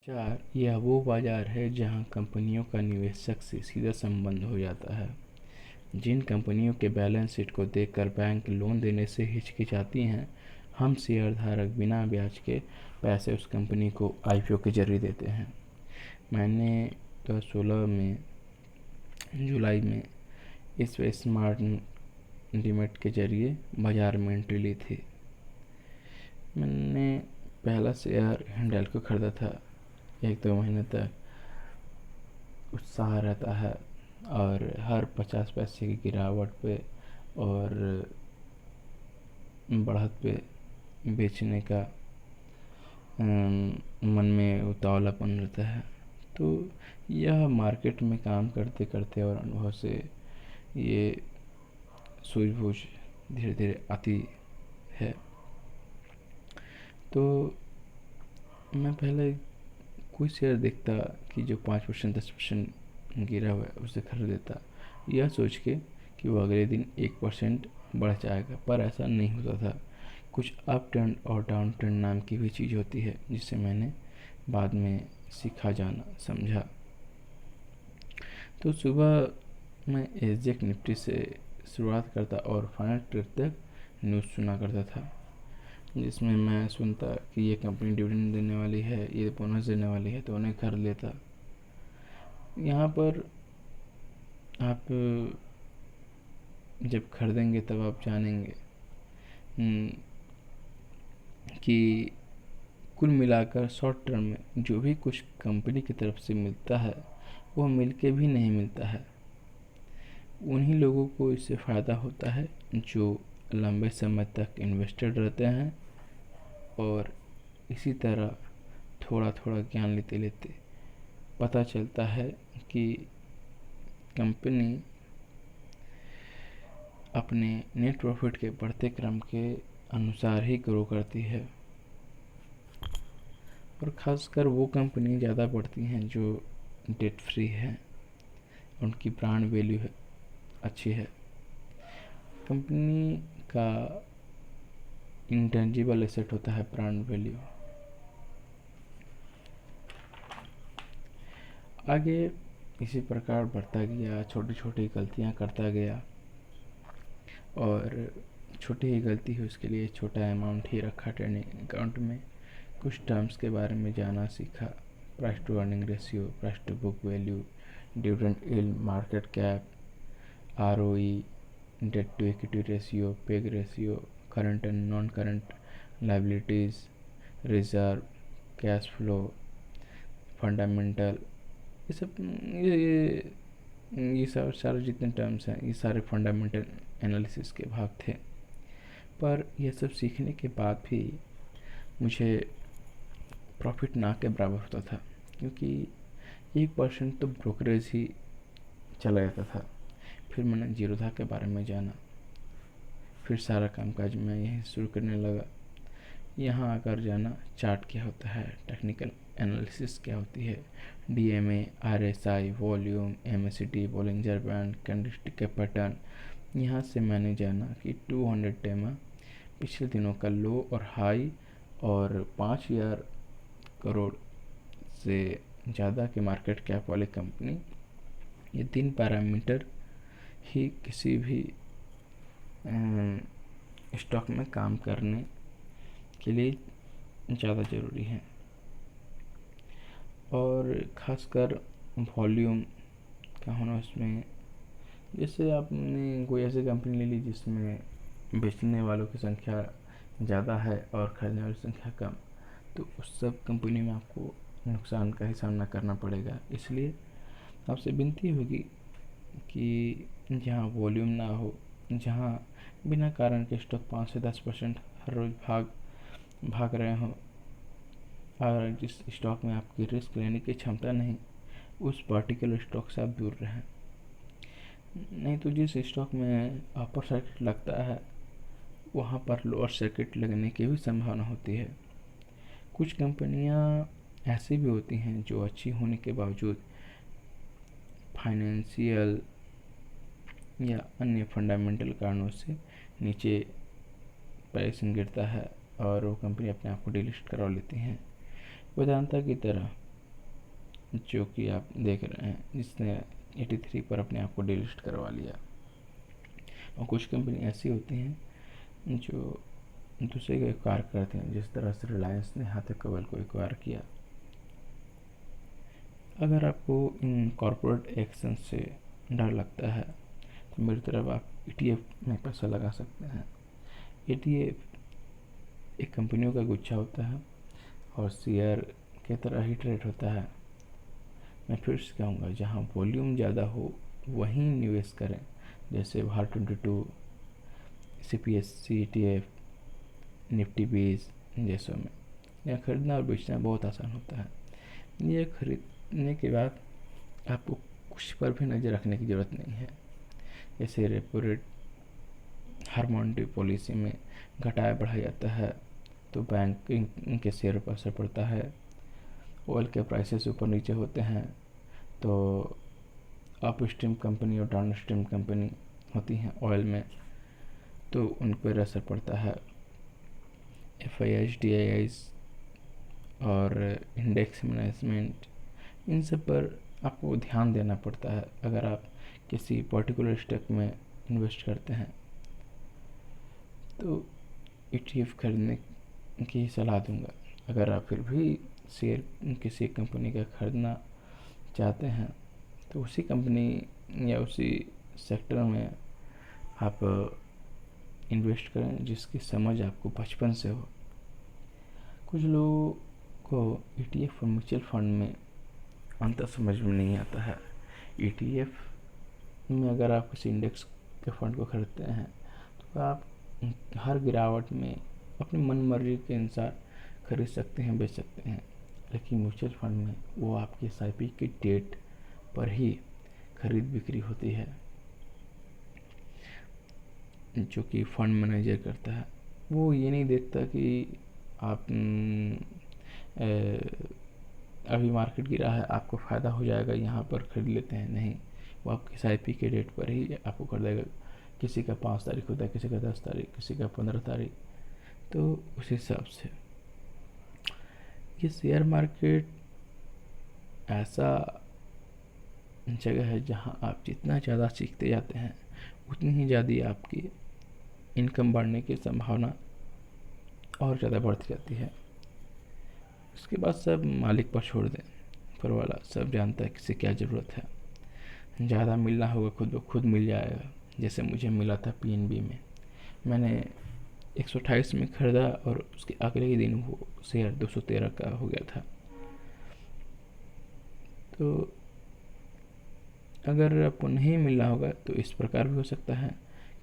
बाजार यह वो बाजार है जहां कंपनियों का निवेशक से सीधा संबंध हो जाता है। जिन कंपनियों के बैलेंस शीट को देखकर बैंक लोन देने से हिचकिचाती हैं, हम शेयरधारक बिना ब्याज के पैसे उस कंपनी को आईपीओ के जरिए देते हैं। मैंने 2016 में जुलाई में इस स्मार्ट डीमेट के जरिए बाजार में एंट्री ली थी। मैंने पहला शेयर हिंडाल्को खरीदा था। 1-2 महीने तक उत्साह रहता है और हर 50 पैसे की गिरावट पे और बढ़त पे बेचने का मन में उतावलापन रहता है। तो यह मार्केट में काम करते करते और अनुभव से ये सूझबूझ धीरे धीरे आती है। तो मैं पहले कोई शेयर देखता कि जो 5% 10% गिरा हुआ है उसे खरीद लेता, यह सोच के कि वो अगले दिन 1% बढ़ जाएगा, पर ऐसा नहीं होता था। कुछ अप ट्रेंड और डाउन ट्रेंड नाम की भी चीज़ होती है, जिसे मैंने बाद में सीखा जाना समझा। तो सुबह मैं एसजेक निफ्टी से शुरुआत करता और फाइनल ट्रेड तक न्यूज़ सुना करता था, जिसमें मैं सुनता कि ये कंपनी डिविडेंड देने वाली है, ये बोनस देने वाली है, तो उन्हें खरीद लेता। यहाँ पर आप जब खरीदेंगे तब आप जानेंगे कि कुल मिलाकर शॉर्ट टर्म में जो भी कुछ कंपनी की तरफ से मिलता है वो मिल के भी नहीं मिलता है। उन्हीं लोगों को इससे फ़ायदा होता है जो लंबे समय तक इन्वेस्टेड रहते हैं और इसी तरह थोड़ा थोड़ा ज्ञान लेते लेते पता चलता है कि कंपनी अपने नेट प्रॉफिट के बढ़ते क्रम के अनुसार ही ग्रो करती है, और ख़ासकर वो कंपनी ज़्यादा बढ़ती हैं जो डेट फ्री है, उनकी ब्रांड वैल्यू है अच्छी है। कंपनी का इंटेंजिबल एसेट होता है ब्रांड वैल्यू। आगे इसी प्रकार बढ़ता गया, छोटी छोटी गलतियाँ करता गया और छोटी ही गलती है उसके लिए छोटा अमाउंट ही रखा ट्रेडिंग अकाउंट में। कुछ टर्म्स के बारे में जाना सीखा, price to earning ratio, price to book value, dividend yield, market cap, ROE, debt to equity ratio, PEG ratio, current and non current liabilities, reserve, cash flow, fundamental, ये सब ये सब सारे जितने टर्म्स हैं ये सारे फंडामेंटल एनालिसिस के भाग थे। पर यह सब सीखने के बाद भी मुझे प्रॉफिट ना के बराबर होता था, क्योंकि 1% तो ब्रोकरेज ही चला जाता था। फिर मैंने जीरोधा के बारे में जाना, फिर सारा कामकाज मैं यही शुरू करने लगा। यहाँ आकर जाना चार्ट क्या होता है, टेक्निकल एनालिसिस क्या होती है, DMA, RSI, volume, MACD, Bollinger band, candlestick के पैटर्न। यहाँ से मैंने जाना कि 200 टेमा पिछले दिनों का लो और हाई और 5,000 करोड़ से ज़्यादा के मार्केट कैप वाली कंपनी, ये 3 पैरामीटर ही किसी भी स्टॉक में काम करने के लिए ज़्यादा ज़रूरी है। और ख़ासकर वॉल्यूम का होना उसमें, जैसे आपने कोई ऐसी कंपनी ले ली जिसमें बेचने वालों की संख्या ज़्यादा है और खरीदने वालों की संख्या कम, तो उस सब कंपनी में आपको नुकसान का ही सामना करना पड़ेगा। इसलिए आपसे विनती होगी कि जहाँ वॉल्यूम ना हो, जहाँ बिना कारण के स्टॉक 5 से 10% हर रोज़ भाग रहे हों, और जिस स्टॉक में आपकी रिस्क लेने की क्षमता नहीं, उस पर्टिकुलर स्टॉक से आप दूर रहें। नहीं तो जिस स्टॉक में अपर सर्किट लगता है वहाँ पर लोअर सर्किट लगने की भी संभावना होती है। कुछ कंपनियाँ ऐसी भी होती हैं जो अच्छी होने के बावजूद फाइनेंशियल या अन्य फंडामेंटल कारणों से नीचे प्राइस गिरता है और वो कंपनी अपने आप को डिलिस्ट करवा लेती हैं। वेदांता की तरह जो कि आप देख रहे हैं, जिसने 83 पर अपने आप को डिलिस्ट करवा लिया। और कुछ कंपनी ऐसी होती हैं जो दूसरे को एक्वायर करते हैं, जिस तरह से रिलायंस ने हाथक कबल को एक्वायर किया। अगर आपको इन कॉरपोरेट एक्शन से डर लगता है तो मेरी तरफ आप ETF में पैसा लगा सकते हैं। ETF एक कंपनियों का गुच्छा होता है और शेयर के तरह ही ट्रेड होता है। मैं फिर से कहूँगा, जहाँ वॉल्यूम ज़्यादा हो वहीं निवेश करें, जैसे भारत 22, CPSE ETF, निफ्टी 20 जैसों में। यह खरीदना और बेचना बहुत आसान होता है। ये खरीदने के बाद आपको कुछ पर भी नज़र रखने की ज़रूरत नहीं है। जैसे रेपो रेट हर मॉनेटरी पॉलिसी में घटाया बढ़ाया जाता है तो बैंकिंग के शेयर पर असर पड़ता है। ऑयल के प्राइसेस ऊपर नीचे होते हैं तो अप स्ट्रीम कंपनी और डाउन स्ट्रीम कंपनी होती हैं ऑयल में, तो उन पर असर पड़ता है। FIIs, DIIs और इंडेक्स मैनेजमेंट, इन सब पर आपको ध्यान देना पड़ता है अगर आप किसी पर्टिकुलर स्टॉक में इन्वेस्ट करते हैं। तो ETF खरीदने की सलाह दूंगा। अगर आप फिर भी शेयर किसी कंपनी का खरीदना चाहते हैं तो उसी कंपनी या उसी सेक्टर में आप इन्वेस्ट करें जिसकी समझ आपको बचपन से हो। कुछ लोगों को ETF और म्यूचुअल फंड में अंतर समझ में नहीं आता है। ETF में अगर आप किसी इंडेक्स के फंड को खरीदते हैं तो आप हर गिरावट में अपनी मन मर्जी के अनुसार खरीद सकते हैं, बेच सकते हैं। लेकिन म्यूचुअल फंड में वो आपकी SIP की डेट पर ही खरीद बिक्री होती है, जो कि फंड मैनेजर करता है। वो ये नहीं देखता कि आप अभी मार्केट गिरा है, आपको फ़ायदा हो जाएगा, यहाँ पर खरीद लेते हैं। नहीं, वो आपकी SIP के डेट पर ही आपको कर देगा। किसी का 5 तारीख होता है, किसी का 10 तारीख, किसी का 15 तारीख। तो उस हिसाब से ये शेयर मार्केट ऐसा जगह है जहाँ आप जितना ज़्यादा सीखते जाते हैं उतनी ही ज़्यादा आपकी इनकम बढ़ने की संभावना और ज़्यादा बढ़ती जाती है। उसके बाद सब मालिक पर छोड़ दें। ऊपर वाला सब जानता है किसे क्या ज़रूरत है। ज़्यादा मिलना होगा खुद ब खुद मिल जाएगा। जैसे मुझे मिला था PNB में, मैंने 128 में ख़रीदा और उसके अगले ही दिन वो शेयर 213 का हो गया था। तो अगर आपको नहीं मिलना होगा तो इस प्रकार भी हो सकता है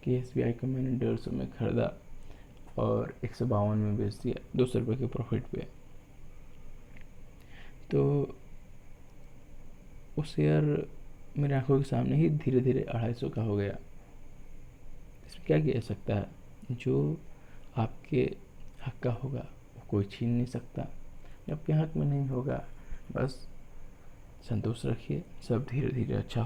कि SBI का मैंने 150 में ख़रीदा और 152 में बेच दिया 200 रुपये के प्रॉफिट पे। तो वो शेयर मेरे आंखों के सामने ही धीरे धीरे 250 का हो गया। इसमें क्या किया जा सकता है? जो आपके हक का होगा वो कोई छीन नहीं सकता। जब आपके हक में नहीं होगा, बस संतोष रखिए, सब धीरे धीरे अच्छा